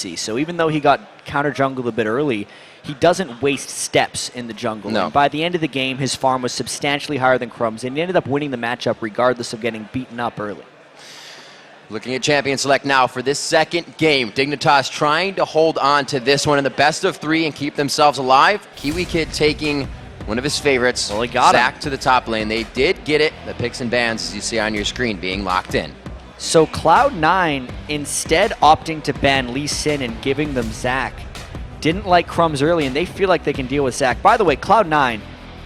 see. So even though he got counter-jungled a bit early, he doesn't waste steps in the jungle. No. And by the end of the game, his farm was substantially higher than Crumbzz, and he ended up winning the matchup regardless of getting beaten up early. Looking at champion select now for this second game. Dignitas trying to hold on to this one in the best of 3 and keep themselves alive. KiWiKiD taking one of his favorites, well, he got Zach him to the top lane. They did get it. The picks and bans, as you see on your screen, being locked in. So Cloud9, instead opting to ban Lee Sin and giving them Zach, didn't like Crumbzz early, and they feel like they can deal with Zach. By the way, Cloud9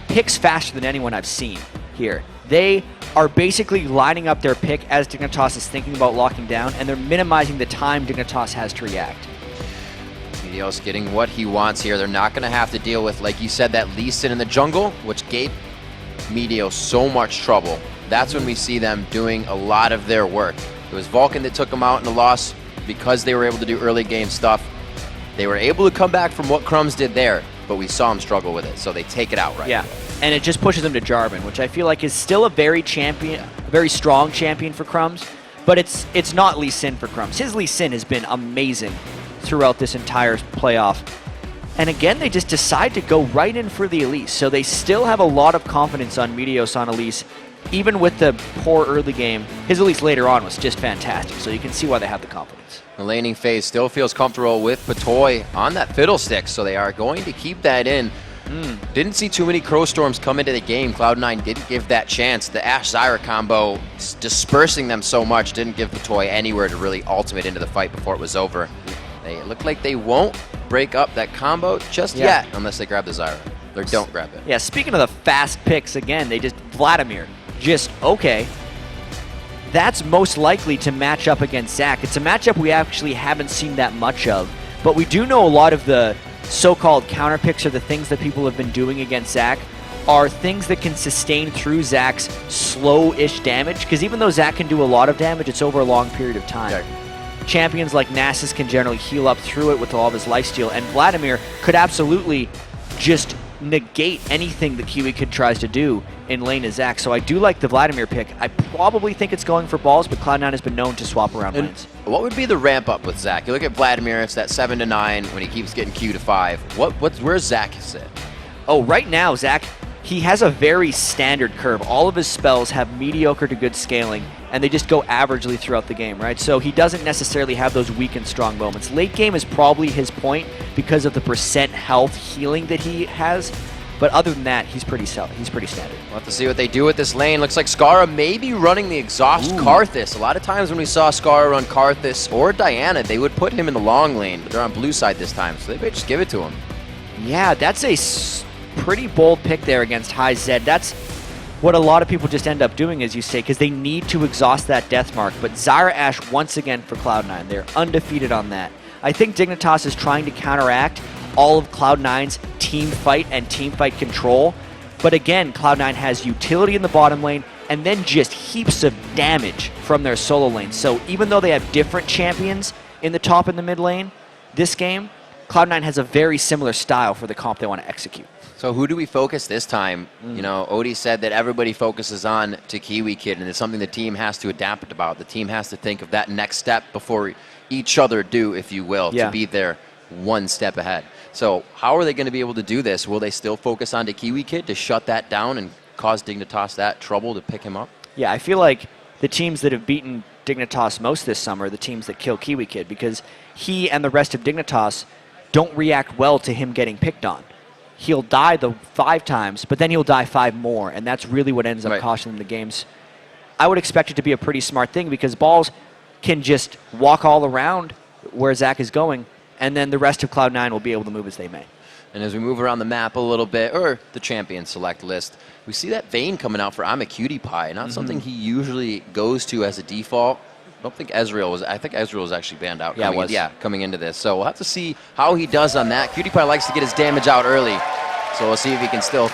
picks faster than anyone I've seen here. They are basically lining up their pick as Dignitas is thinking about locking down, and they're minimizing the time Dignitas has to react. Meteos getting what he wants here. They're not going to have to deal with, like you said, that Lee Sin in the jungle, which gave Meteos so much trouble. That's when we see them doing a lot of their work. It was Vulcan that took them out in the loss because they were able to do early game stuff. They were able to come back from what Crumbzz did there, but we saw him struggle with it, so they take it out right Yeah, away. and it just pushes them to Jarvan, which I feel like is still a very strong champion for Crumbzz, but it's not Lee Sin for Crumbzz. His Lee Sin has been amazing throughout this entire playoff. And again, they just decide to go right in for the Elise, so they still have a lot of confidence on Meteos on Elise, even with the poor early game. His Elise later on was just fantastic, so you can see why they have the confidence. The laning phase still feels comfortable with Patoy on that fiddlestick, so they are going to keep that in. Didn't see too many Crow Storms come into the game. Cloud9 didn't give that chance. The Ashe-Zyra combo dispersing them so much didn't give Patoy anywhere to really ultimate into the fight before it was over. They look like they won't break up that combo just yet unless they grab the Zyra. Or don't grab it. Yeah, speaking of the fast picks, again, they just Vladimir. Just, okay, that's most likely to match up against Zach. It's a matchup we actually haven't seen that much of, but we do know a lot of the so-called counter picks or the things that people have been doing against Zach are things that can sustain through Zach's slow-ish damage, because even though Zach can do a lot of damage, it's over a long period of time. Okay. Champions like Nasus can generally heal up through it with all of his lifesteal, and Vladimir could absolutely just negate anything that KiWiKiD tries to do in lane of Zach. So I do like the Vladimir pick. I probably think it's going for balls, but Cloud9 has been known to swap around lanes. What would be the ramp up with Zach? You look at Vladimir, it's that 7 to 9 when he keeps getting Q to 5. Where's Zach sit? Oh, right now, Zach, he has a very standard curve. All of his spells have mediocre to good scaling, and they just go averagely throughout the game, right? So he doesn't necessarily have those weak and strong moments. Late game is probably his point because of the percent health healing that he has, but other than that, he's pretty standard. We'll have to see what they do with this lane. Looks like Scarra may be running the exhaust Karthus. A lot of times when we saw Scarra run Karthus or Diana, they would put him in the long lane, but they're on blue side this time, so they may just give it to him. Yeah, that's a pretty bold pick there against High Zed. That's what a lot of people just end up doing, as you say, because they need to exhaust that death mark. But Zyra Ashe once again for Cloud9. They're undefeated on that. I think Dignitas is trying to counteract all of Cloud9's team fight and team fight control. But again, Cloud9 has utility in the bottom lane and then just heaps of damage from their solo lane. So even though they have different champions in the top and the mid lane, this game, Cloud9 has a very similar style for the comp they want to execute. So who do we focus this time? You know, Odie said that everybody focuses on to KiWiKiD, and it's something the team has to adapt about. The team has to think of that next step before each other do, if you will, to be there one step ahead. So how are they going to be able to do this? Will they still focus on to KiWiKiD to shut that down and cause Dignitas that trouble to pick him up? Yeah, I feel like the teams that have beaten Dignitas most this summer are the teams that kill KiWiKiD, because he and the rest of Dignitas don't react well to him getting picked on. He'll die the 5 times, but then he'll die 5 more, and that's really what ends up costing them the games. I would expect it to be a pretty smart thing, because balls can just walk all around where Zach is going, and then the rest of Cloud9 will be able to move as they may. And as we move around the map a little bit, or the champion select list, we see that Vayne coming out for Imaqtpie, not something he usually goes to as a default. I don't think Ezreal was. I think Ezreal was actually banned out. Coming into this. So we'll have to see how he does on that. KiWiKiD likes to get his damage out early, so we'll see if he can still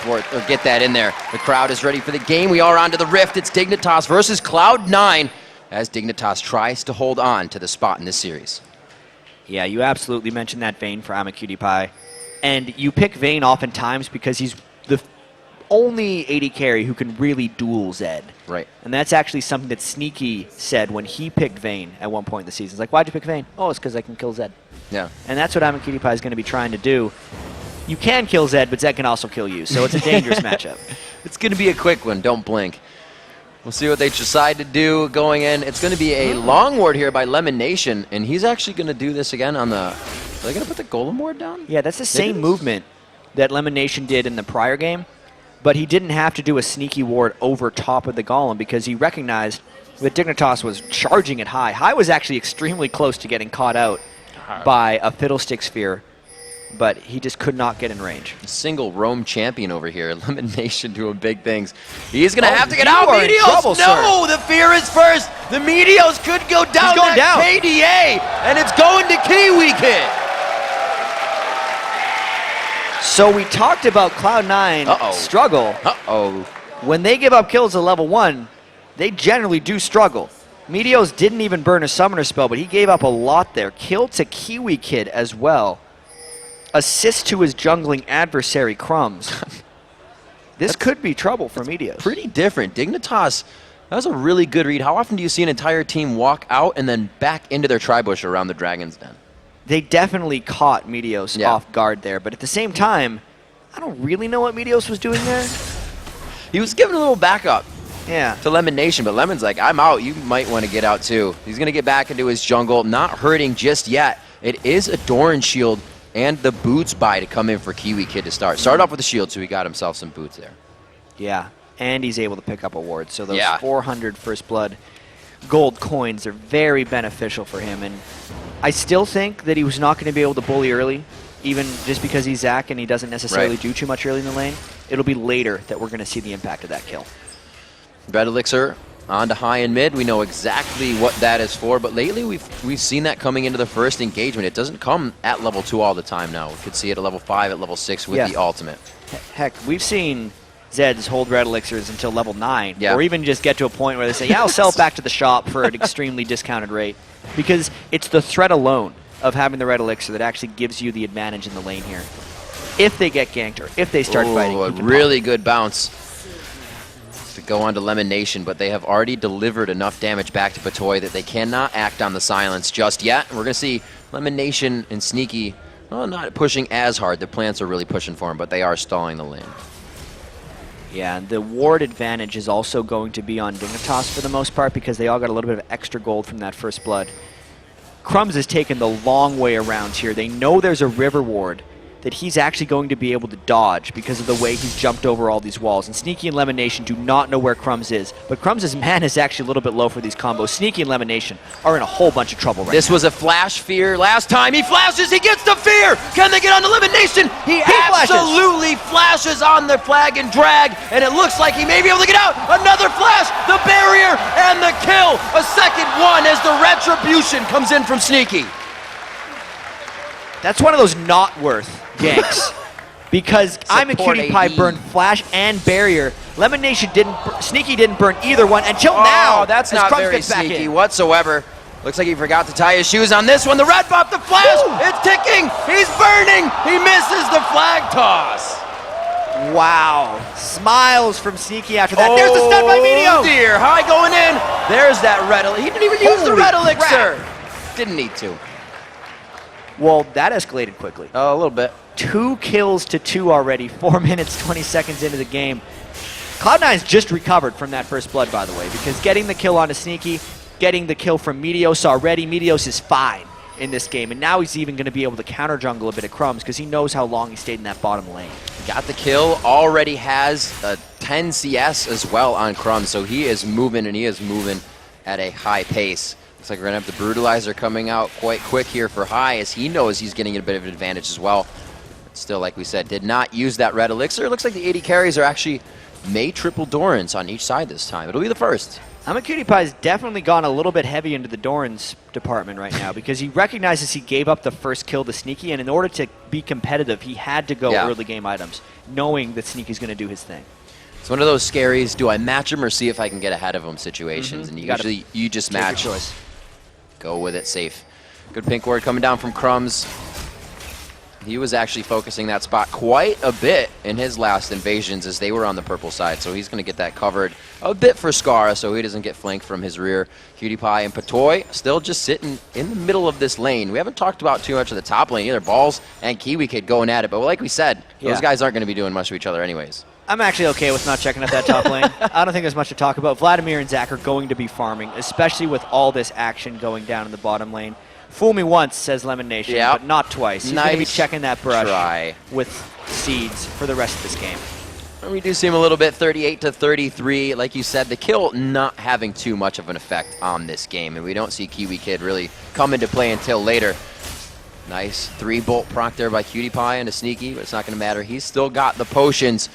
get that in there. The crowd is ready for the game. We are onto the Rift. It's Dignitas versus Cloud9 as Dignitas tries to hold on to the spot in this series. Yeah, you absolutely mentioned that Vayne for Imaqtpie, and you pick Vayne oftentimes because he's the only AD carry who can really duel Zed. Right. And that's actually something that Sneaky said when he picked Vayne at one point in the season. It's like, why'd you pick Vayne? Oh, it's because I can kill Zed. Yeah. And that's what Imaqtpie is going to be trying to do. You can kill Zed, but Zed can also kill you, so it's a dangerous matchup. It's going to be a quick one. Don't blink. We'll see what they decide to do going in. It's going to be a long ward here by LemonNation, and he's actually going to do this again on the... Are they going to put the golem ward down? Yeah, that's the same movement that LemonNation did in the prior game, but he didn't have to do a sneaky ward over top of the golem because he recognized that Dignitas was charging it high. High was actually extremely close to getting caught out by a Fiddlestick Sphere, but he just could not get in range. A single Rome champion over here. LemonNation doing big things. He's going to have to get you out. are in trouble, No, the fear is first. The Meteos could go down. He's going down. KDA, and it's going to KiWiKiD. So we talked about Cloud9 struggle. When they give up kills at level 1, they generally do struggle. Meteos didn't even burn a summoner spell, but he gave up a lot there. Kill to KiWiKiD as well. Assist to his jungling adversary, Crumbzz. This could be trouble for Meteos. Pretty different. Dignitas, that was a really good read. How often do you see an entire team walk out and then back into their tri-bush around the Dragon's Den? They definitely caught Meteos off guard there, but at the same time, I don't really know what Meteos was doing there. He was giving a little backup to LemonNation, but Lemon's like, I'm out. You might want to get out too. He's going to get back into his jungle, not hurting just yet. It is a Doran shield and the boots buy to come in for KiWiKiD to start. Start off with the shield, so he got himself some boots there. Yeah, and he's able to pick up a ward. So those 400 First Blood gold coins are very beneficial for him. And I still think that he was not going to be able to bully early, even just because he's Zac and he doesn't necessarily do too much early in the lane. It'll be later that we're going to see the impact of that kill. Red Elixir on to high and mid. We know exactly what that is for, but lately we've seen that coming into the first engagement. It doesn't come at level 2 all the time now. We could see it at level 5, at level 6 with the ultimate. Heck, we've seen Zeds hold Red Elixirs until level 9, or even just get to a point where they say, yeah, I'll sell it back to the shop for an extremely discounted rate, because it's the threat alone of having the Red Elixir that actually gives you the advantage in the lane here. If they get ganked or if they start fighting. A really good bounce to go on to LemonNation, but they have already delivered enough damage back to Patoy that they cannot act on the silence just yet. And we're going to see LemonNation and Sneaky, well, not pushing as hard. Their plants are really pushing for him, but they are stalling the lane. Yeah, the ward advantage is also going to be on Dignitas for the most part because they all got a little bit of extra gold from that First Blood. Crumbzz is taking the long way around here. They know there's a river ward that he's actually going to be able to dodge because of the way he's jumped over all these walls. And Sneaky and LemonNation do not know where Crumbzz is, but Crumbz's mana is actually a little bit low for these combos. Sneaky and LemonNation are in a whole bunch of trouble right now. This was a flash fear last time. He flashes, he gets the fear! Can they get on to LemonNation? He absolutely flashes on the flag and drag, and it looks like he may be able to get out. Another flash, the barrier, and the kill. A second one as the retribution comes in from Sneaky. That's one of those not worth ganks because Imaqtpie burned flash and barrier. LemonNation didn't, Sneaky didn't burn either one until now. That's not very sneaky whatsoever. Looks like he forgot to tie his shoes on this one. The red buff, the flash, it's ticking. He's burning. He misses the flag toss. Wow. Smiles from Sneaky after that. There's the stun by Meteo. Oh dear, high going in. There's that red elixir. He didn't even use the red elixir. Didn't need to. Well, that escalated quickly. Oh, a little bit. 2 kills to 2 already, 4 minutes, 20 seconds into the game. Cloud9's just recovered from that First Blood, by the way, because getting the kill onto Sneaky, getting the kill from Meteos already, Meteos is fine in this game, and now he's even going to be able to counter jungle a bit of Crumbzz because he knows how long he stayed in that bottom lane. Got the kill, already has a 10 CS as well on Crumbzz, so he is moving, and he is moving at a high pace. Looks like we're going to have the Brutalizer coming out quite quick here for High, as he knows he's getting a bit of an advantage as well. But still, like we said, did not use that red elixir. It looks like the 80 carries are actually May triple Dorans on each side this time. It'll be the first. Imaqtpie's definitely gone a little bit heavy into the Dorans department right now because he recognizes he gave up the first kill to Sneaky, and in order to be competitive, he had to go early game items, knowing that Sneaky's going to do his thing. It's one of those scaries, do I match him or see if I can get ahead of him situations, and usually you just match. Go with it safe. Good pink ward coming down from Crumbzz. He was actually focusing that spot quite a bit in his last invasions as they were on the purple side, so he's going to get that covered a bit for Scarra so he doesn't get flanked from his rear. KiWiKiD and Patoy still just sitting in the middle of this lane. We haven't talked about too much of the top lane either. Balls and KiWiKiD going at it, but like we said, those guys aren't going to be doing much to each other anyways. I'm actually okay with not checking out that top lane. I don't think there's much to talk about. Vladimir and Zach are going to be farming, especially with all this action going down in the bottom lane. Fool me once, says LemonNation, but not twice. He's going to be checking that brush with seeds for the rest of this game. We do see him a little bit, 38-33. Like you said, the kill not having too much of an effect on this game, and we don't see KiWiKiD really come into play until later. Nice 3-bolt proc there by KiWiKiD into Sneaky, but it's not going to matter. He's still got the potions.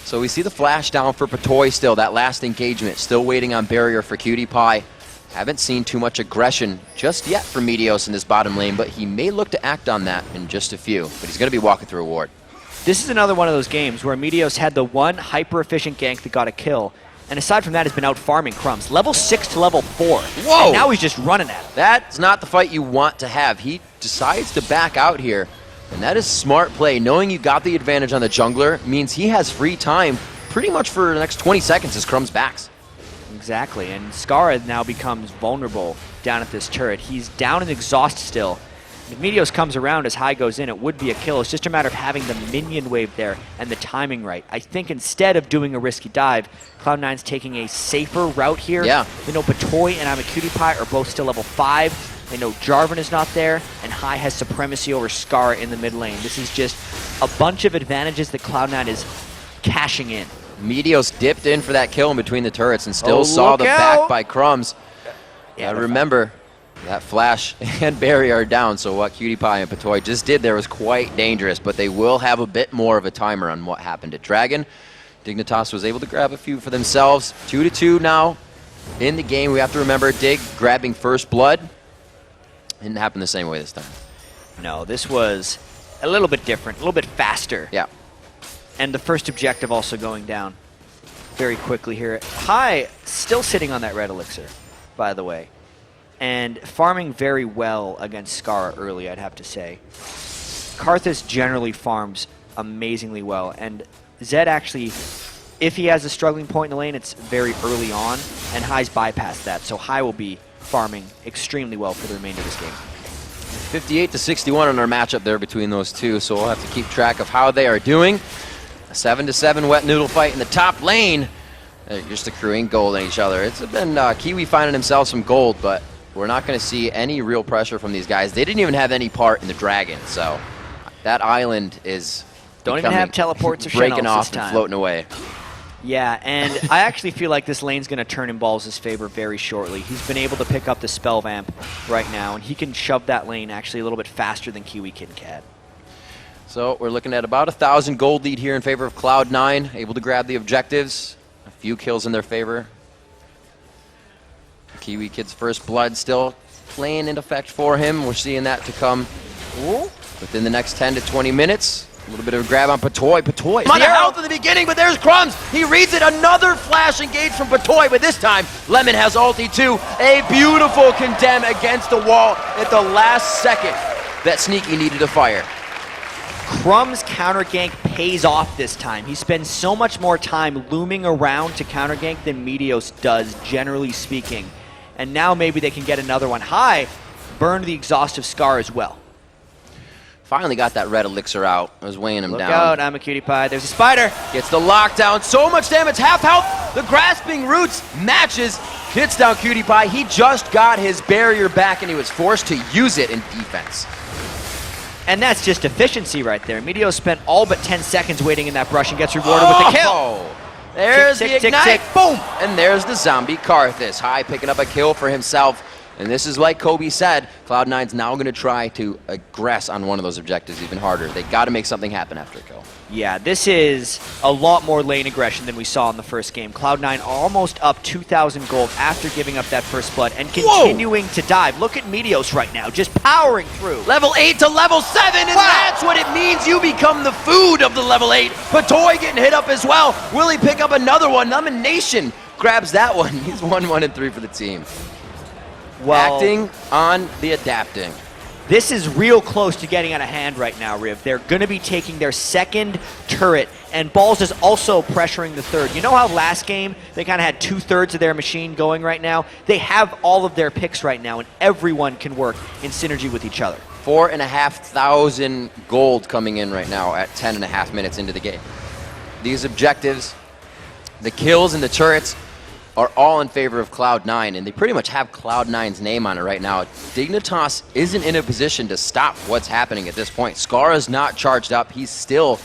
So we see the flash down for Patoy still, that last engagement. Still waiting on barrier for KiWiKiD. Haven't seen too much aggression just yet from Meteos in this bottom lane, but he may look to act on that in just a few. But he's going to be walking through a ward. This is another one of those games where Meteos had the one hyper-efficient gank that got a kill. And aside from that, has been out farming Crumbzz. Level 6 to level 4. Whoa! And now he's just running at it. That's not the fight you want to have. He decides to back out here. And that is smart play. Knowing you got the advantage on the jungler means he has free time pretty much for the next 20 seconds as Crumbzz backs. Exactly, and Scarra now becomes vulnerable down at this turret. He's down in exhaust still. If Meteos comes around as High goes in, it would be a kill. It's just a matter of having the minion wave there and the timing right. I think instead of doing a risky dive, Cloud9's taking a safer route here. Yeah. They know Patoy and Imaqtpie are both still level 5. They know Jarvan is not there, and High has supremacy over Scarra in the mid lane. This is just a bunch of advantages that Cloud9 is cashing in. Meteos dipped in for that kill in between the turrets and still saw the back by Crumbzz. Yeah, remember, that flash and barrier are down, so what KiWiKiD and Patoy just did there was quite dangerous, but they will have a bit more of a timer on what happened at Dragon. Dignitas was able to grab a few for themselves. 2-2 now in the game. We have to remember Dig grabbing first blood. Didn't happen the same way this time. No, this was a little bit different, a little bit faster. Yeah. And the first objective also going down very quickly here. High still sitting on that red elixir, by the way. And farming very well against Scarra early, I'd have to say. Karthus generally farms amazingly well. And Zed actually, if he has a struggling point in the lane, it's very early on. And High's bypassed that. So High will be farming extremely well for the remainder of this game. 58-61 on our matchup there between those two. So we'll have to keep track of how they are doing. A 7-7 wet noodle fight in the top lane. They're just accruing gold on each other. It's been Kiwi finding himself some gold, but we're not going to see any real pressure from these guys. They didn't even have any part in the Dragon, so that island is don't even have teleports or breaking off this time. And floating away. Yeah, and I actually feel like this lane's going to turn in Balls' favor very shortly. He's been able to pick up the spell vamp right now, and he can shove that lane actually a little bit faster than KiWiKiD can. So we're looking at about 1,000 gold lead here in favor of Cloud9, able to grab the objectives. A few kills in their favor. KiWiKid's first blood still playing in effect for him. We're seeing that to come within the next 10 to 20 minutes. A little bit of a grab on Patoy. Patoy on the health in the beginning, but there's Crumbzz. He reads it. Another flash engage from Patoy, but this time Lemon has ulti too. A beautiful condemn against the wall at the last second that Sneaky needed to fire. Crumbzz counter gank pays off this time. He spends so much more time looming around to counter gank than Meteos does, generally speaking. And now maybe they can get another one. High burned the exhaustive scar as well. Finally got that red elixir out. I was weighing him down. Look out, Imaqtpie. There's a spider. Gets the lockdown. So much damage. Half health. The grasping roots matches. Hits down KiWiKiD. He just got his barrier back and he was forced to use it in defense. And that's just efficiency right there. Meteos spent all but 10 seconds waiting in that brush and gets rewarded with the kill. There's tick, the tick, ignite. tick, tick. Boom. And there's the zombie Karthus. High picking up a kill for himself. And this is like Kobe said, Cloud9's now going to try to aggress on one of those objectives even harder. They got to make something happen after a kill. Yeah, this is a lot more lane aggression than we saw in the first game. Cloud9 almost up 2,000 gold after giving up that first blood and continuing to dive. Look at Meteos right now, just powering through. Level 8 to level 7, and that's what it means. You become the food of the level 8. Patoy getting hit up as well. Will he pick up another one? LemonNation grabs that one. He's 1-1-3 for the team. Well, acting on the adapting. This is real close to getting out of hand right now, Riv. They're going to be taking their second turret, and Balls is also pressuring the third. You know how last game they kind of had 2/3 of their machine going right now? They have all of their picks right now, and everyone can work in synergy with each other. 4,500 gold coming in right now at 10.5 minutes into the game. These objectives, the kills and the turrets, are all in favor of Cloud9, and they pretty much have Cloud9's name on it right now. Dignitas isn't in a position to stop what's happening at this point. Scarra's not charged up. He's still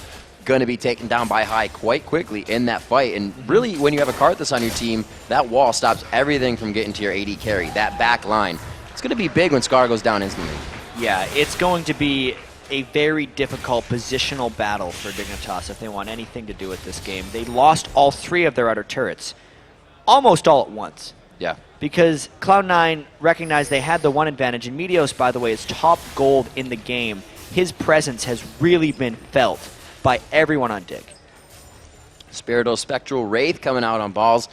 going to be taken down by High quite quickly in that fight. And really, when you have a Karthus on your team, that wall stops everything from getting to your AD carry. That back line, it's going to be big when Scarra goes down instantly. Yeah, it's going to be a very difficult positional battle for Dignitas if they want anything to do with this game. They lost all 3 of their outer turrets. Almost all at once. Yeah. Because Cloud9 recognized they had the one advantage, and Meteos, by the way, is top gold in the game. His presence has really been felt by everyone on Dig. Spirital Spectral Wraith coming out on Balls.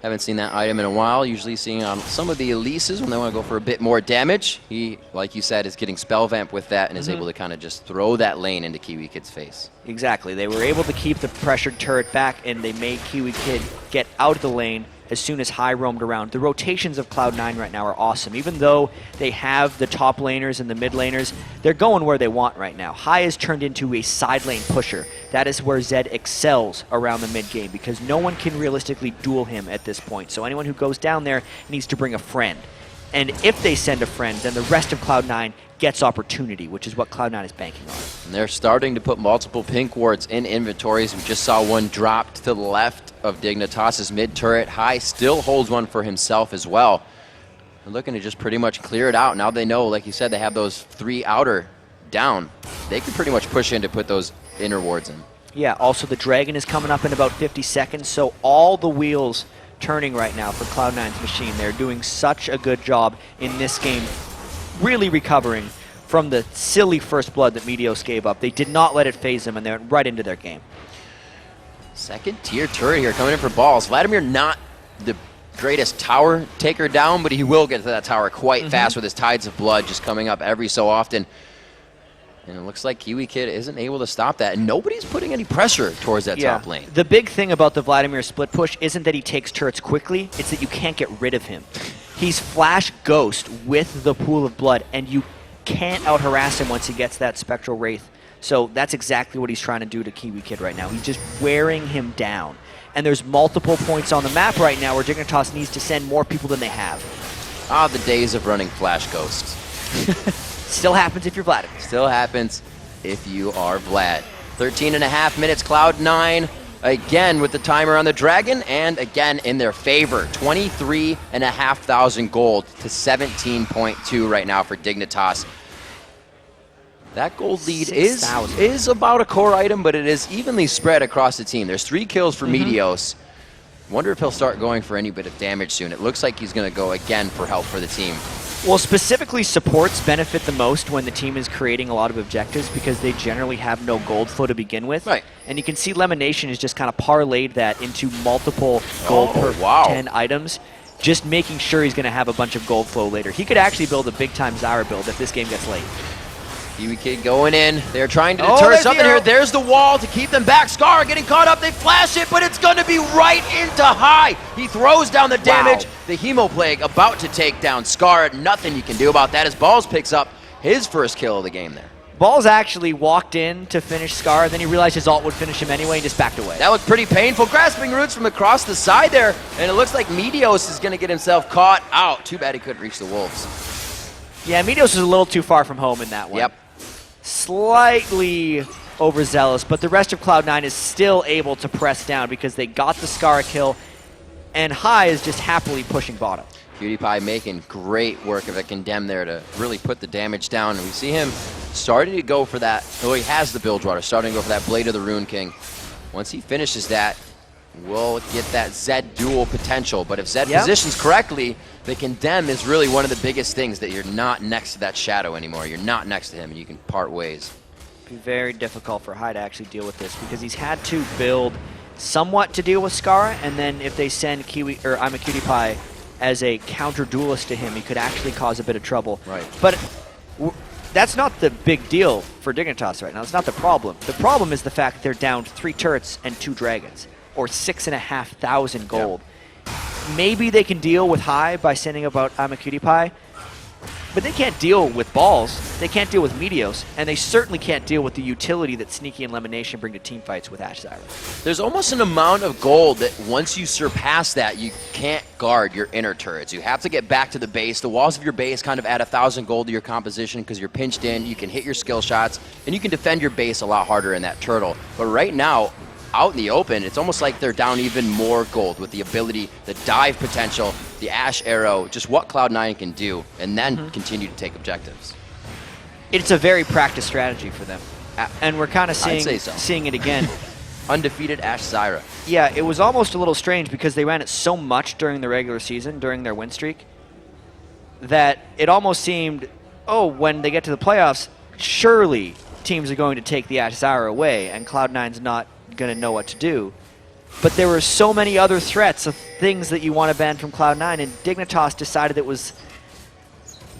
Haven't seen that item in a while. Usually seeing on some of the Elises when they want to go for a bit more damage. He, like you said, is getting Spell Vamp with that and is able to kind of just throw that lane into KiWiKiD's face. Exactly. They were able to keep the pressured turret back, and they made KiWiKiD get out of the lane as soon as High roamed around. The rotations of Cloud9 right now are awesome. Even though they have the top laners and the mid laners, they're going where they want right now. High is turned into a side lane pusher. That is where Zed excels around the mid game, because no one can realistically duel him at this point. So anyone who goes down there needs to bring a friend. And if they send a friend, then the rest of Cloud9 gets opportunity, which is what Cloud9 is banking on. And they're starting to put multiple pink wards in inventories. We just saw one dropped to the left of Dignitas' mid turret. High still holds one for himself as well. They're looking to just pretty much clear it out. Now they know, like you said, they have those 3 outer down. They can pretty much push in to put those inner wards in. Yeah, also the Dragon is coming up in about 50 seconds, so all the wheels turning right now for Cloud9's machine. They're doing such a good job in this game, really recovering from the silly first blood that Meteos gave up. They did not let it phase them, and they went right into their game. Second tier turret here coming in for Balls. Vladimir not the greatest tower taker down, but he will get to that tower quite fast with his Tides of Blood just coming up every so often. And it looks like KiWiKiD isn't able to stop that, and nobody's putting any pressure towards that top lane. The big thing about the Vladimir split push isn't that he takes turrets quickly, it's that you can't get rid of him. He's Flash Ghost with the Pool of Blood, and you can't out-harass him once he gets that Spectral Wraith. So that's exactly what he's trying to do to KiWiKiD right now. He's just wearing him down. And there's multiple points on the map right now where Dignitas needs to send more people than they have. Ah, the days of running Flash Ghosts. Still happens if you're Vladimir. Still happens if you are Vlad. 13.5 minutes, Cloud9 again with the timer on the Dragon, and again in their favor. 23,500 gold to 17.2 right now for Dignitas. That gold lead is about a core item, but it is evenly spread across the team. There's 3 kills for Meteos. Wonder if he'll start going for any bit of damage soon. It looks like he's going to go again for help for the team. Well, specifically, supports benefit the most when the team is creating a lot of objectives because they generally have no gold flow to begin with. Right. And you can see LemonNation has just kind of parlayed that into multiple gold per 10 items, just making sure he's going to have a bunch of gold flow later. He could actually build a big-time Zyra build if this game gets late. KiWiKiD going in. They're trying to deter something here. There's the wall to keep them back. Scarra getting caught up. They flash it, but it's going to be right into High. He throws down the damage. The Hemo Plague about to take down Scarra. Nothing you can do about that as Balls picks up his first kill of the game there. Balls actually walked in to finish Scarra, then he realized his ult would finish him anyway and just backed away. That looked pretty painful. Grasping Roots from across the side there, and it looks like Meteos is going to get himself caught out. Too bad he couldn't reach the Wolves. Yeah, Meteos was a little too far from home in that one. Yep. Slightly overzealous, but the rest of Cloud9 is still able to press down because they got the Scarra kill, and High is just happily pushing bottom. KiWiKiD making great work of a Condemn there to really put the damage down, and we see him starting to go for that. Oh, he has the Bilgewater, starting to go for that Blade of the Rune King. Once he finishes that, we'll get that Zed duel potential, but if Zed positions correctly, the Condemn is really one of the biggest things, that you're not next to that Shadow anymore. You're not next to him, and you can part ways. It'd be very difficult for High to actually deal with this because he's had to build somewhat to deal with Scarra, and then if they send Imaqtpie as a counter duelist to him, he could actually cause a bit of trouble. Right. But that's not the big deal for Dignitas right now. It's not the problem. The problem is the fact that they're down 3 turrets and 2 dragons, or 6,500 gold. Yep. Maybe they can deal with high by sending about Imaqtpie, but they can't deal with balls. They can't deal with Meteos, and they certainly can't deal with the utility that Sneaky and LemonNation bring to team fights with Ash Zyra. There's almost an amount of gold that once you surpass that, you can't guard your inner turrets. You have to get back to the base. The walls of your base kind of add 1,000 gold to your composition because you're pinched in, you can hit your skill shots, and you can defend your base a lot harder in that turtle. But right now, out in the open, it's almost like they're down even more gold with the ability, the dive potential, the Ash Arrow, just what Cloud9 can do, and then continue to take objectives. It's a very practiced strategy for them, and we're kind of so. seeing it again. Undefeated Ash Zyra. Yeah, it was almost a little strange because they ran it so much during the regular season, during their win streak, that it almost seemed, oh, when they get to the playoffs, surely teams are going to take the Ash Zyra away, and Cloud9's not going to know what to do. But there were so many other threats of things that you want to ban from Cloud9, and Dignitas decided it was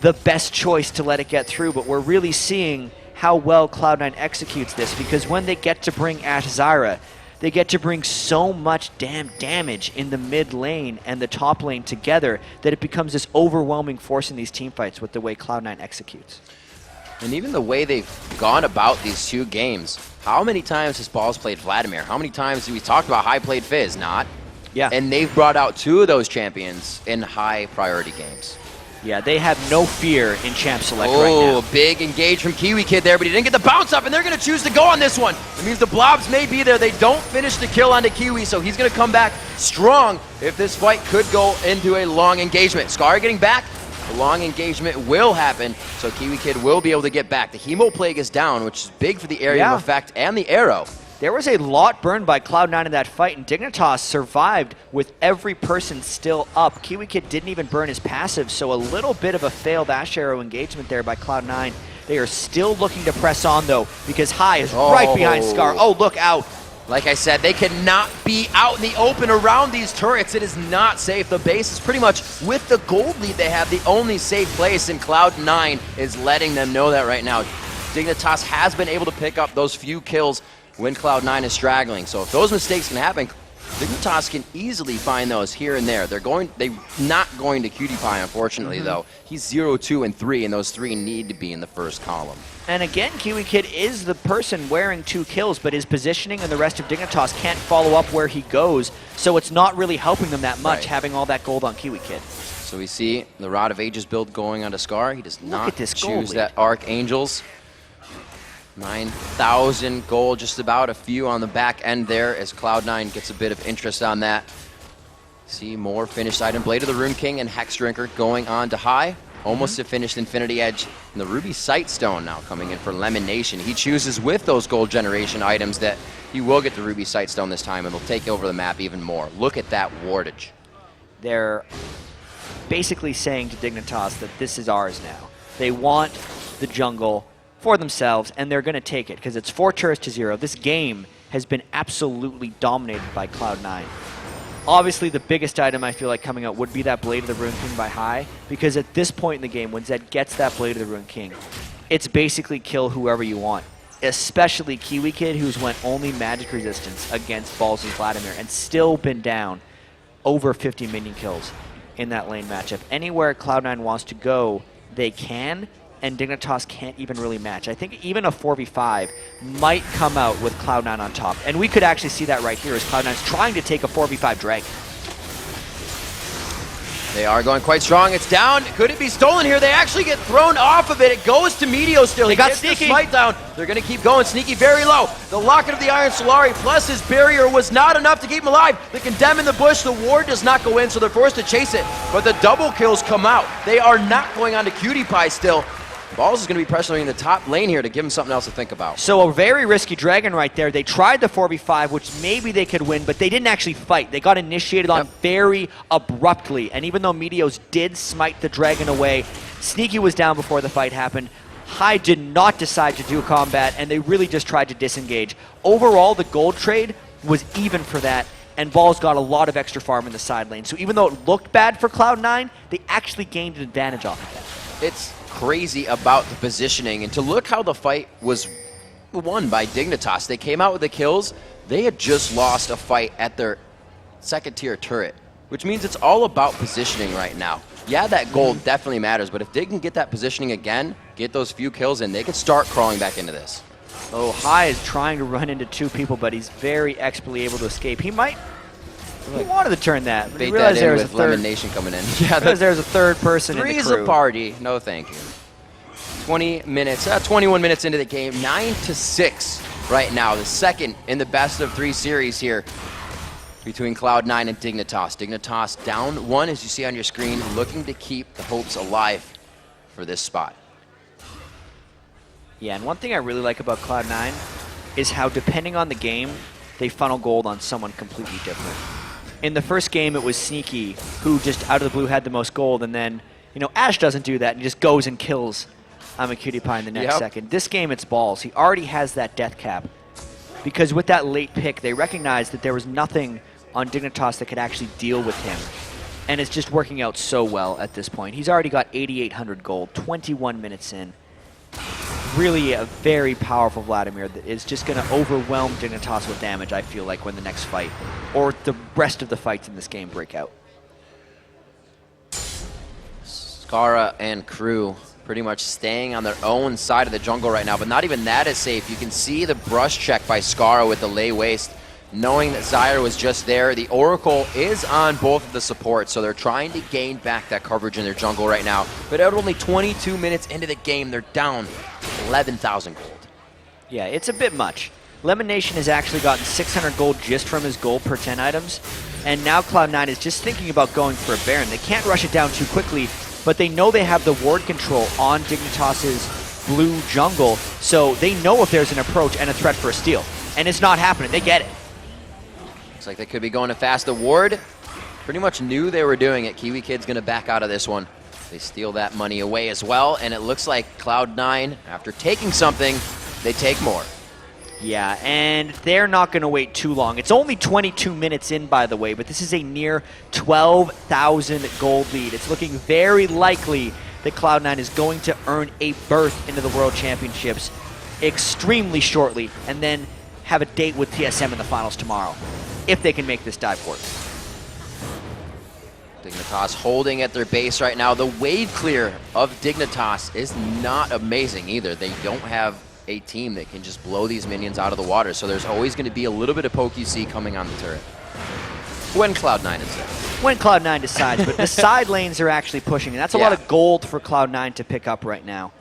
the best choice to let it get through. But we're really seeing how well Cloud9 executes this, because when they get to bring Ash Zyra, they get to bring so much damn damage in the mid lane and the top lane together that it becomes this overwhelming force in these team fights with the way Cloud9 executes. And even the way they've gone about these 2 games. How many times has Balls played Vladimir? How many times do we talk about high played Fizz? Not. Yeah. And they've brought out 2 of those champions in high priority games. Yeah, they have no fear in Champ Select right now. Oh, big engage from KiWiKiD there, but he didn't get the bounce up, and they're going to choose to go on this one. It means the blobs may be there. They don't finish the kill onto Kiwi, so he's going to come back strong if this fight could go into a long engagement. Scarra getting back. The long engagement will happen, so KiWiKiD will be able to get back. The Hemo Plague is down, which is big for the area of effect and the arrow. There was a lot burned by Cloud9 in that fight, and Dignitas survived with every person still up. KiWiKiD didn't even burn his passive, so a little bit of a failed Ash Arrow engagement there by Cloud9. They are still looking to press on, though, because High is right behind Scar. Oh, look out. Like I said, they cannot be out in the open around these turrets. It is not safe. The base is pretty much, with the gold lead they have, the only safe place, and Cloud9 is letting them know that right now. Dignitas has been able to pick up those few kills when Cloud9 is straggling. So if those mistakes can happen, Dignitas can easily find those here and there. They're not going to KiWiKiD, unfortunately, though. He's 0, 2, and 3, and those 3 need to be in the first column. And again, KiWiKiD is the person wearing 2 kills, but his positioning and the rest of Dignitas can't follow up where he goes, so it's not really helping them that much, having all that gold on KiWiKiD. So we see the Rod of Ages build going onto Scar. He does not choose lead. that Archangels. 9,000 gold, just about a few on the back end there as Cloud9 gets a bit of interest on that. See more finished item. Blade of the Rune King and Hex Drinker going on to High. Almost a finished Infinity Edge. And the Ruby Sightstone now coming in for LemonNation. He chooses with those gold generation items that he will get the Ruby Sightstone this time, and they'll take over the map even more. Look at that wardage. They're basically saying to Dignitas that this is ours now. They want the jungle for themselves, and they're going to take it because it's 4 turrets to 0. This game has been absolutely dominated by Cloud9. Obviously, the biggest item I feel like coming out would be that Blade of the Rune King by High, because at this point in the game, when Zed gets that Blade of the Rune King, it's basically kill whoever you want, especially KiWiKiD, who's went only magic resistance against Balls and Vladimir and still been down over 50 minion kills in that lane matchup. Anywhere Cloud9 wants to go, they can, and Dignitas can't even really match. I think even a 4v5 might come out with Cloud9 on top. And we could actually see that right here as Cloud9's trying to take a 4v5 Dragon. They are going quite strong. It's down. Could it be stolen here? They actually get thrown off of it. It goes to Meteos still. They got Sneaky. The smite down. They're going to keep going. Sneaky very low. The Locket of the Iron Solari plus his barrier was not enough to keep him alive. The Condemn in the bush. The ward does not go in, so they're forced to chase it. But the double kills come out. They are not going on to KiWiKiD still. Balls is going to be pressuring the top lane here to give him something else to think about. So a very risky Dragon right there. They tried the 4v5, which maybe they could win, but they didn't actually fight. They got initiated on very abruptly. And even though Meteos did smite the Dragon away, Sneaky was down before the fight happened. High did not decide to do combat, and they really just tried to disengage. Overall, the gold trade was even for that, and Balls got a lot of extra farm in the side lane. So even though it looked bad for Cloud9, they actually gained an advantage off of that. It's crazy about the positioning. And to look how the fight was won by Dignitas. They came out with the kills. They had just lost a fight at their second tier turret, which means it's all about positioning right now. Yeah, that gold definitely matters, but if they can get that positioning again, get those few kills in, they can start crawling back into this. Oh, High is trying to run into two people, but he's very expertly able to escape. He wanted to turn that, but he Bait realized that there in was with LemonNation coming in. Yeah, there's a third person in the Three's crew. a party. No, thank you. 20 minutes, 21 minutes into the game, 9-6 right now. The second in the best of 3 series here between Cloud9 and Dignitas. Dignitas down 1, as you see on your screen, looking to keep the hopes alive for this spot. Yeah, and one thing I really like about Cloud9 is how, depending on the game, they funnel gold on someone completely different. In the first game, it was Sneaky, who just out of the blue had the most gold, and then, you know, Ash doesn't do that, and he just goes and kills Imaqtpie in the next second. This game, it's balls. He already has that death cap, because with that late pick, they recognized that there was nothing on Dignitas that could actually deal with him, and it's just working out so well at this point. He's already got 8,800 gold, 21 minutes in. Really a very powerful Vladimir that is just going to overwhelm Dignitas with damage, I feel like, when the next fight, or the rest of the fights in this game, break out. Scarra and crew pretty much staying on their own side of the jungle right now, but not even that is safe. You can see the brush check by Scarra with the lay waste, knowing that Zyre was just there. The Oracle is on both of the supports, so they're trying to gain back that coverage in their jungle right now. But at only 22 minutes into the game, they're down 11,000 gold. Yeah, it's a bit much. LemonNation has actually gotten 600 gold just from his gold per 10 items, and now Cloud9 is just thinking about going for a Baron. They can't rush it down too quickly, but they know they have the ward control on Dignitas's blue jungle, so they know if there's an approach and a threat for a steal. And it's not happening. They get it. Looks like they could be going to fast. The ward pretty much knew they were doing it. KiWiKiD's going to back out of this one. They steal that money away as well, and it looks like Cloud9, after taking something, they take more. Yeah, and they're not going to wait too long. It's only 22 minutes in, by the way, but this is a near 12,000 gold lead. It's looking very likely that Cloud9 is going to earn a berth into the World Championships extremely shortly, and then have a date with TSM in the finals tomorrow, if they can make this dive work. Dignitas holding at their base right now. The wave clear of Dignitas is not amazing either. They don't have a team that can just blow these minions out of the water, so there's always going to be a little bit of poke you see coming on the turret. When Cloud9 is there. When Cloud9 decides, but the side lanes are actually pushing, and that's a lot of gold for Cloud9 to pick up right now.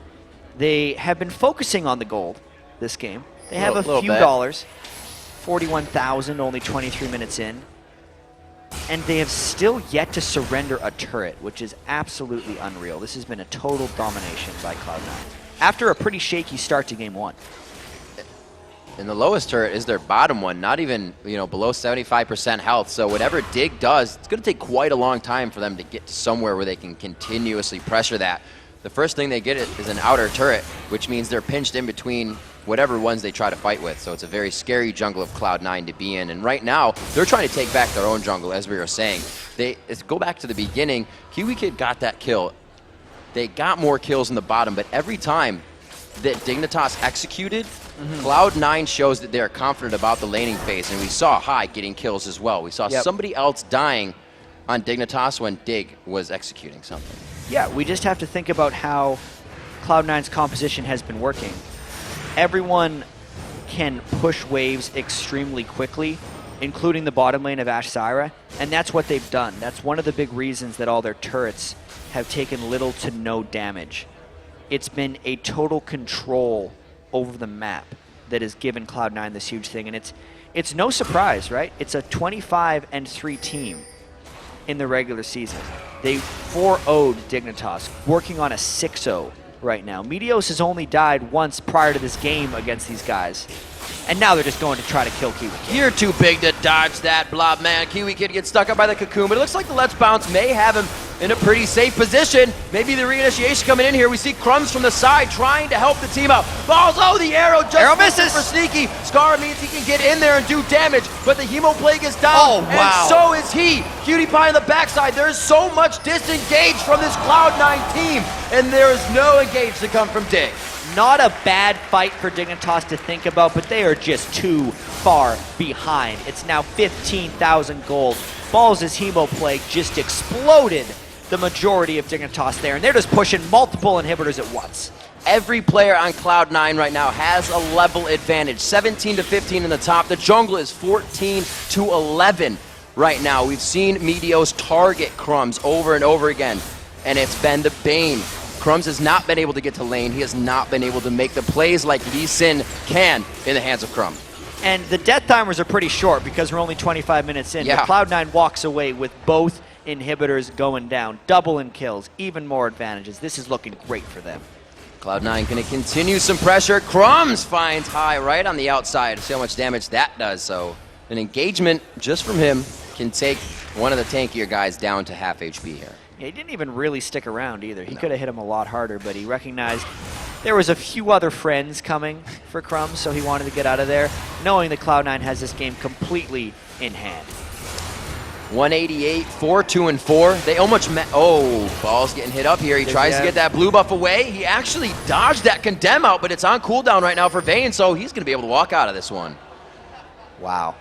They have been focusing on the gold this game. They have a few dollars, 41,000, only 23 minutes in. And they have still yet to surrender a turret, which is absolutely unreal. This has been a total domination by Cloud9, after a pretty shaky start to game 1. And the lowest turret is their bottom one, not even, you know, below 75% health. So whatever Dig does, it's going to take quite a long time for them to get to somewhere where they can continuously pressure that. The first thing they get is an outer turret, which means they're pinched in between whatever ones they try to fight with. So it's a very scary jungle of Cloud9 to be in. And right now, they're trying to take back their own jungle, as we were saying. Go back to the beginning, KiWiKiD got that kill. They got more kills in the bottom, but every time that Dignitas executed, Cloud9 shows that they're confident about the laning phase. And we saw High getting kills as well. We saw somebody else dying on Dignitas when Dig was executing something. Yeah, we just have to think about how Cloud9's composition has been working. Everyone can push waves extremely quickly, including the bottom lane of Ashe Zyra, and that's what they've done. That's one of the big reasons that all their turrets have taken little to no damage. It's been a total control over the map that has given Cloud9 this huge thing, and it's no surprise, right? It's a 25-3 team in the regular season. They 4-0'd Dignitas, working on a 6-0 right now. Meteos has only died once prior to this game against these guys, and now they're just going to try to kill KiWiKiD. You're too big to dodge that blob, man. KiWiKiD gets stuck up by the cocoon, but it looks like the Let's Bounce may have him in a pretty safe position. Maybe the reinitiation coming in here. We see Crumbzz from the side trying to help the team out. Balls, oh, the arrow just misses for Sneaky. Scarra means he can get in there and do damage, but the Hemo Plague is down, and so is he. KiWiKiD on the backside. There's so much disengage from this Cloud9 team, and there is no engage to come from Dig. Not a bad fight for Dignitas to think about, but they are just too far behind. It's now 15,000 gold. Balls' Hemo Plague just exploded the majority of Dignitas there, and they're just pushing multiple inhibitors at once. Every player on Cloud9 right now has a level advantage. 17 to 15 in the top. The jungle is 14 to 11 right now. We've seen Meteos target Crumbzz over and over again, and it's been the bane. Crumbzz has not been able to get to lane. He has not been able to make the plays like Lee Sin can in the hands of Crumbzz. And the death timers are pretty short because we're only 25 minutes in. Yeah. But Cloud9 walks away with both inhibitors going down. Double in kills, even more advantages. This is looking great for them. Cloud9 going to continue some pressure. Crumbzz finds high right on the outside. See how much damage that does. So an engagement just from him can take one of the tankier guys down to half HP here. Yeah, he didn't even really stick around either. He could have hit him a lot harder, but he recognized there was a few other friends coming for Crumbzz, so he wanted to get out of there, knowing that Cloud9 has this game completely in hand. 188, 4-2-4. They almost met. Oh, Ball's getting hit up here. He tries to get that blue buff away. He actually dodged that condemn out, but it's on cooldown right now for Vayne, so he's going to be able to walk out of this one. Wow.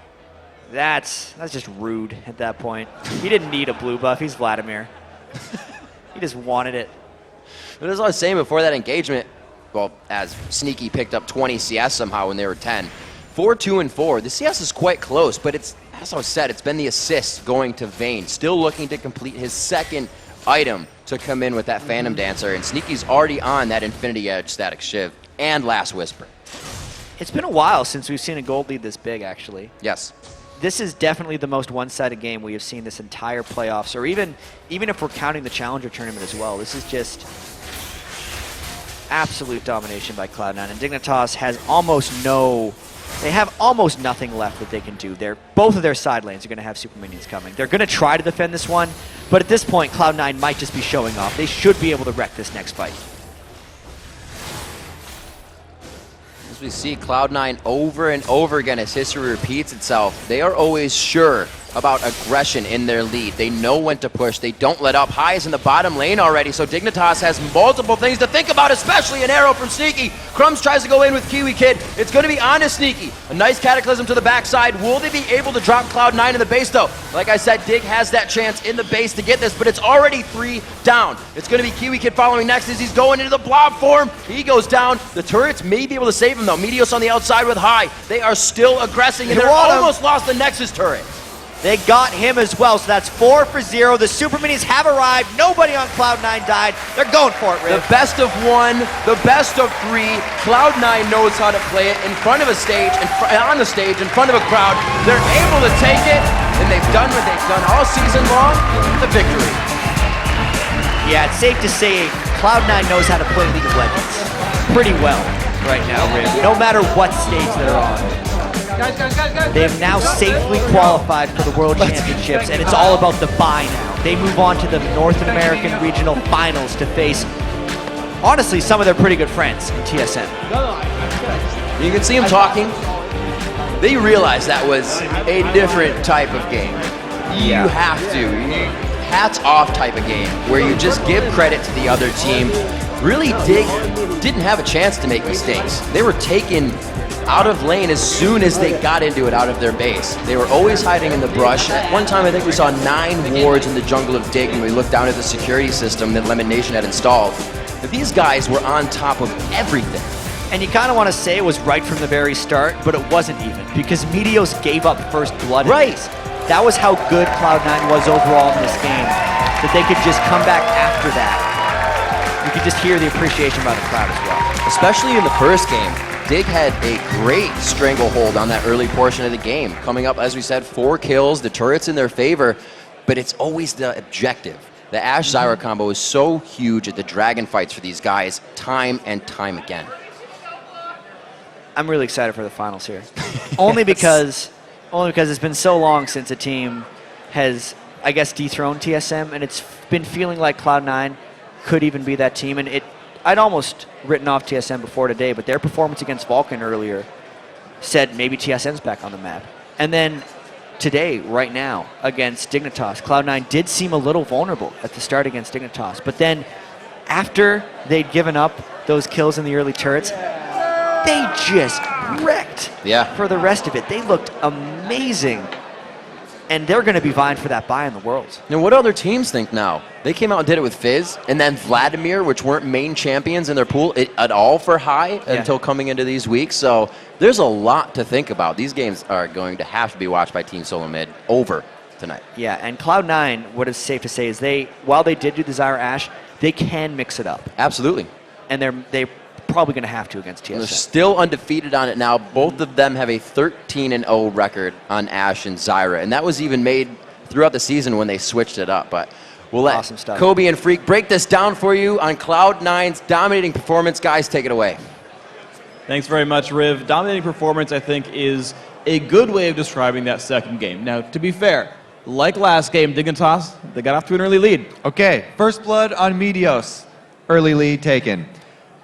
That's just rude at that point. He didn't need a blue buff. He's Vladimir. He just wanted it. But as I was saying before that engagement, well, as Sneaky picked up 20 CS somehow when they were 10. 4-2-4. The CS is quite close, but it's, as I said, it's been the assist going to Vayne. Still looking to complete his second item to come in with that Phantom Dancer, and Sneaky's already on that Infinity Edge Static Shiv and Last Whisper. It's been a while since we've seen a gold lead this big, actually. Yes. This is definitely the most one-sided game we have seen this entire playoffs, or even if we're counting the Challenger tournament as well. This is just absolute domination by Cloud9, and Dignitas has they have almost nothing left that they can do. Both of their side lanes are going to have super minions coming. They're going to try to defend this one, but at this point, Cloud9 might just be showing off. They should be able to wreck this next fight. We see Cloud9 over and over again as history repeats itself. They are always sure about aggression in their lead. They know when to push. They don't let up. High is in the bottom lane already, so Dignitas has multiple things to think about, especially an arrow from Sneaky. Crumbzz tries to go in with KiWiKiD. It's going to be on to Sneaky. A nice Cataclysm to the backside. Will they be able to drop Cloud9 in the base, though? Like I said, Dig has that chance in the base to get this, but it's already 3 down. It's going to be KiWiKiD following next as he's going into the blob form. He goes down. The turrets may be able to save him, though. Meteos on the outside with High. They are still aggressing, and they're almost lost the Nexus turret. They got him as well, so that's 4 for 0. The Super Minis have arrived. Nobody on Cloud9 died. They're going for it, Riv. The best of 1, the best of 3. Cloud9 knows how to play it in front of a stage, on the stage, in front of a crowd. They're able to take it, and they've done what they've done all season long, the victory. Yeah, it's safe to say Cloud9 knows how to play League of Legends pretty well right now, Riv, no matter what stage they're on. They have now safely qualified for the World Championships, and it's all about the bye now. They move on to the North American Regional Finals to face, honestly, some of their pretty good friends in TSM. You can see them talking. They realize that was a different type of game. You have to. Hats off type of game, where you just give credit to the other team. Really, Dig didn't have a chance to make mistakes. They were taken out of lane as soon as they got into it out of their base. They were always hiding in the brush. At one time, I think we saw 9 wards in the jungle of Dig when we looked down at the security system that LemonNation had installed. But these guys were on top of everything. And you kind of want to say it was right from the very start, but it wasn't even, because Meteos gave up first blood. Right. That was how good Cloud9 was overall in this game, that they could just come back after that. You could just hear the appreciation by the crowd as well. Especially in the first game. Dig had a great stranglehold on that early portion of the game. Coming up, as we said, 4 kills, the turret's in their favor, but it's always the objective. The Ashe-Zyra combo is so huge at the dragon fights for these guys time and time again. I'm really excited for the finals here. Only because it's been so long since a team has I guess, dethrone TSM, and it's been feeling like Cloud9 could even be that team. And I'd almost written off TSM before today, but their performance against Vulcan earlier said maybe TSM's back on the map. And then today, right now, against Dignitas, Cloud9 did seem a little vulnerable at the start against Dignitas. But then after they'd given up those kills in the early turrets, they just wrecked for the rest of it. They looked amazing. And they're going to be vying for that buy in the Worlds. And what other teams think now? They came out and did it with Fizz, and then Vladimir, which weren't main champions in their pool at all for high until coming into these weeks. So there's a lot to think about. These games are going to have to be watched by Team Solo Mid over tonight. Yeah, and Cloud9, what is safe to say is while they did do the Zyra Ashe, they can mix it up. Absolutely. And they're probably going to have to against TSM. They're still undefeated on it now. Both of them have a 13-0 record on Ashe and Zyra, and that was even made throughout the season when they switched it up. But we'll let Kobe and Freak break this down for you on Cloud9's dominating performance. Guys, take it away. Thanks very much, Riv. Dominating performance, I think, is a good way of describing that second game. Now, to be fair, like last game, Dignitas, they got off to an early lead. Okay, first blood on Meteos. Early lead taken.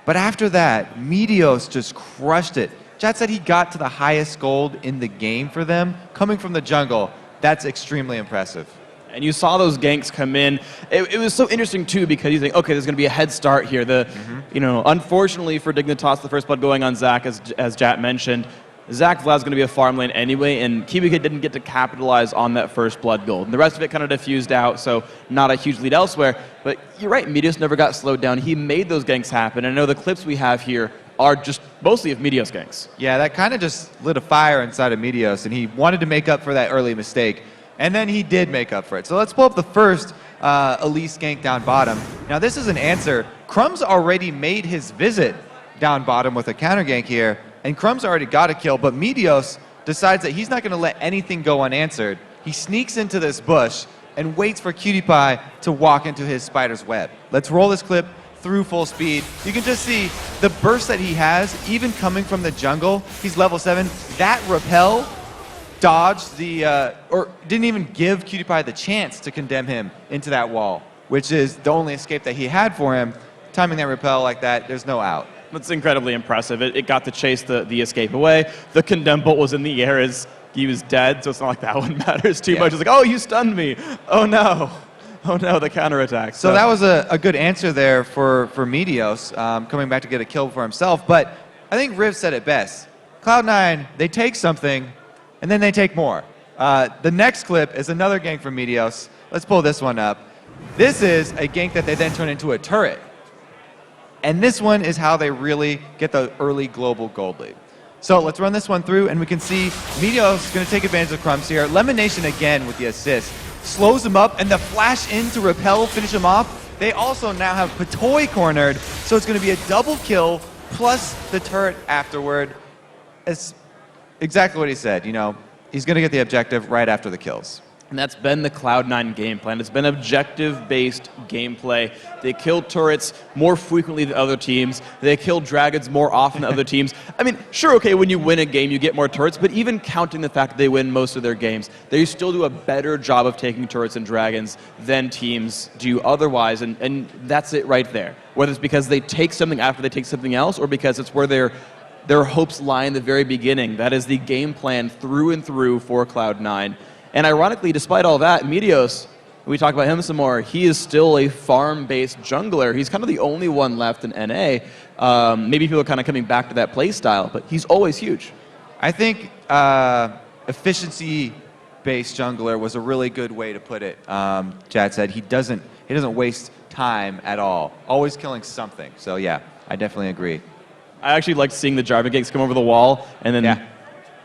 But after that, Meteos just crushed it. Chad said he got to the highest gold in the game for them. Coming from the jungle, that's extremely impressive. And you saw those ganks come in. It was so interesting, too, because you think, okay, there's going to be a head start here. Unfortunately for Dignitas, the first blood going on Zach, as Jat mentioned, Zach Vlad's going to be a farm lane anyway, and KiWiKiD didn't get to capitalize on that first blood gold. And the rest of it kind of diffused out, so not a huge lead elsewhere. But you're right, Meteos never got slowed down. He made those ganks happen. And I know the clips we have here are just mostly of Meteos ganks. Yeah, that kind of just lit a fire inside of Meteos, and he wanted to make up for that early mistake. And then he did make up for it. So let's pull up the first Elise gank down bottom. Now this is an answer. Crumbzz already made his visit down bottom with a counter gank here. And Crumbzz already got a kill, but Meteos decides that he's not going to let anything go unanswered. He sneaks into this bush and waits for KiWiKiD to walk into his spider's web. Let's roll this clip through full speed. You can just see the burst that he has, even coming from the jungle. He's level 7. That repel dodged or didn't even give KiWiKiD the chance to condemn him into that wall, which is the only escape that he had for him. Timing that repel like that, there's no out. That's incredibly impressive. It got to chase the escape away. The condemn bolt was in the air as he was dead, so it's not like that one matters too much. It's like, oh, you stunned me. Oh, no. Oh, no, the counterattack. So that was a good answer there for Meteos, coming back to get a kill for himself. But I think Riv said it best. Cloud9, they take something, and then they take more. The next clip is another gank from Meteos. Let's pull this one up. This is a gank that they then turn into a turret. And this one is how they really get the early global gold lead. So let's run this one through, and we can see Meteos is going to take advantage of Crumbzz here. LemonNation again with the assist. Slows him up, and the flash in to repel, finish him off. They also now have Patoy cornered, so it's going to be a double kill plus the turret afterward. It's exactly what he said, He's going to get the objective right after the kills. And that's been the Cloud9 game plan. It's been objective-based gameplay. They kill turrets more frequently than other teams. They kill dragons more often than other teams. I mean, sure, okay, when you win a game, you get more turrets, but even counting the fact that they win most of their games, they still do a better job of taking turrets and dragons than teams do otherwise, and that's it right there. Whether it's because they take something after they take something else, or because it's where their hopes lie in the very beginning. That is the game plan through and through for Cloud9. And ironically, despite all that, Meteos, we talk about him some more, he is still a farm-based jungler. He's kind of the only one left in NA. Maybe people are kind of coming back to that play style, but he's always huge. I think efficiency-based jungler was a really good way to put it. Chad said he doesn't waste time at all. Always killing something. So yeah, I definitely agree. I actually liked seeing the Jarvan ganks come over the wall, and then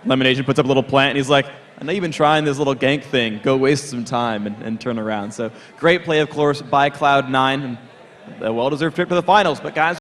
LemonNation puts up a little plant, and he's like, I know you've been trying this little gank thing. Go waste some time and turn around. So great play, of course, by Cloud9. And a well-deserved trip to the finals. But guys,